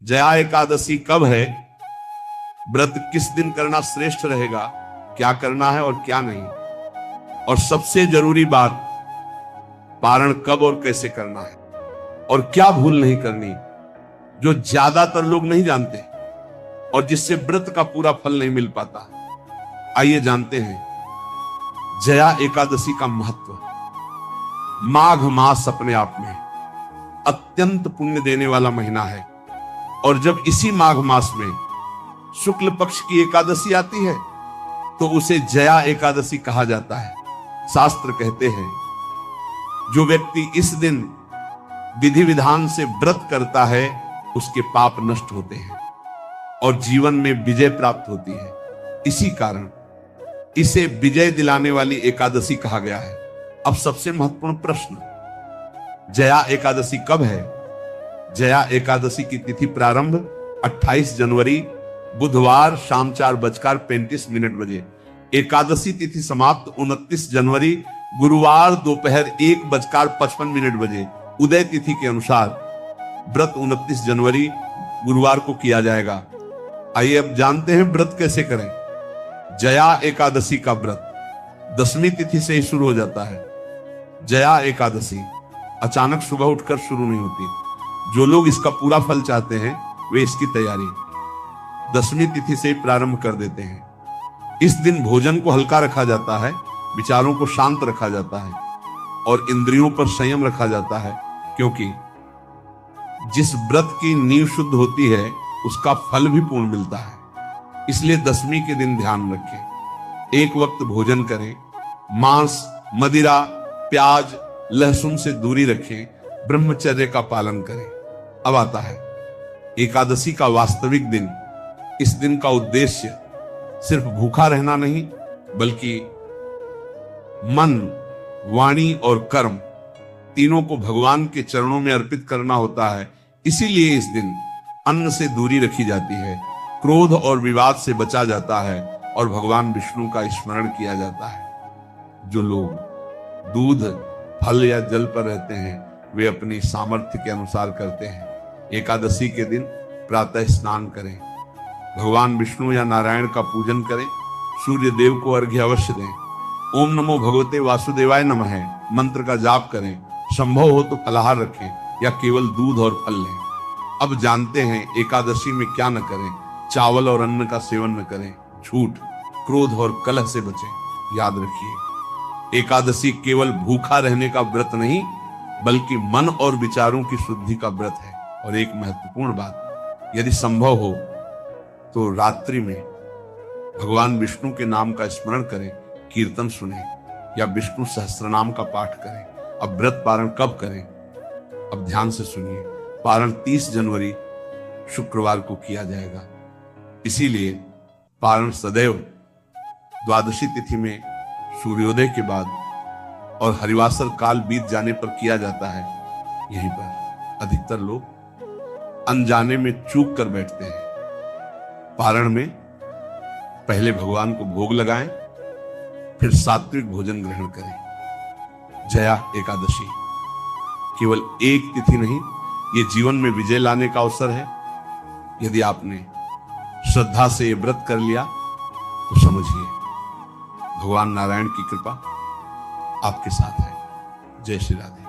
जया एकादशी कब है, व्रत किस दिन करना श्रेष्ठ रहेगा, क्या करना है और क्या नहीं, और सबसे जरूरी बात, पारण कब और कैसे करना है और क्या भूल नहीं करनी, जो ज्यादातर लोग नहीं जानते और जिससे व्रत का पूरा फल नहीं मिल पाता। आइए जानते हैं जया एकादशी का महत्व। माघ मास अपने आप में अत्यंत पुण्य देने वाला महीना है, और जब इसी माघ मास में शुक्ल पक्ष की एकादशी आती है तो उसे जया एकादशी कहा जाता है। शास्त्र कहते हैं जो व्यक्ति इस दिन विधि विधान से व्रत करता है उसके पाप नष्ट होते हैं और जीवन में विजय प्राप्त होती है। इसी कारण इसे विजय दिलाने वाली एकादशी कहा गया है। अब सबसे महत्वपूर्ण प्रश्न, जया एकादशी कब है? जया एकादशी की तिथि प्रारंभ 28 जनवरी बुधवार शाम 4:35 बजे, एकादशी तिथि समाप्त 29 जनवरी गुरुवार दोपहर 1:55 बजे। उदय तिथि के अनुसार व्रत 29 जनवरी गुरुवार को किया जाएगा। आइए अब जानते हैं व्रत कैसे करें। जया एकादशी का व्रत दशमी तिथि से ही शुरू हो जाता है। जया एकादशी अचानक सुबह उठकर शुरू नहीं होती। जो लोग इसका पूरा फल चाहते हैं वे इसकी तैयारी दशमी तिथि से ही प्रारंभ कर देते हैं। इस दिन भोजन को हल्का रखा जाता है, विचारों को शांत रखा जाता है और इंद्रियों पर संयम रखा जाता है, क्योंकि जिस व्रत की नींव शुद्ध होती है उसका फल भी पूर्ण मिलता है। इसलिए दशमी के दिन ध्यान रखें, एक वक्त भोजन करें, मांस, मदिरा, प्याज, लहसुन से दूरी रखें, ब्रह्मचर्य का पालन करें। अब आता है एकादशी का वास्तविक दिन। इस दिन का उद्देश्य सिर्फ भूखा रहना नहीं, बल्कि मन, वाणी और कर्म तीनों को भगवान के चरणों में अर्पित करना होता है। इसीलिए इस दिन अन्न से दूरी रखी जाती है, क्रोध और विवाद से बचा जाता है और भगवान विष्णु का स्मरण किया जाता है। जो लोग दूध, फल या जल पर रहते हैं वे अपनी सामर्थ्य के अनुसार करते हैं। एकादशी के दिन प्रातः स्नान करें, भगवान विष्णु या नारायण का पूजन करें, सूर्य देव को अर्घ्य अवश्य दें, ओम नमो भगवते वासुदेवाय नमः मंत्र का जाप करें, संभव हो तो फलाहार रखें या केवल दूध और फल लें। अब जानते हैं एकादशी में क्या न करें। चावल और अन्न का सेवन न करें, झूठ, क्रोध और कलह से बचें। याद रखिए एकादशी केवल भूखा रहने का व्रत नहीं, बल्कि मन और विचारों की शुद्धि का व्रत है। और एक महत्वपूर्ण बात, यदि संभव हो तो रात्रि में भगवान विष्णु के नाम का स्मरण करें, कीर्तन सुने या विष्णु सहस्त्रनाम का पाठ करें। अब व्रत पारण कब करें? अब ध्यान से सुनिए। पारण 30 जनवरी शुक्रवार को किया जाएगा। इसीलिए पारण सदैव द्वादशी तिथि में सूर्योदय के बाद और हरिवासर काल बीत जाने पर किया जाता है। यहीं पर अधिकतर लोग अनजाने में चूक कर बैठते हैं। पारण में पहले भगवान को भोग लगाएं, फिर सात्विक भोजन ग्रहण करें। जया एकादशी केवल एक तिथि नहीं, ये जीवन में विजय लाने का अवसर है। यदि आपने श्रद्धा से ये व्रत कर लिया तो समझिए भगवान नारायण की कृपा आपके साथ है। जय श्री राधे।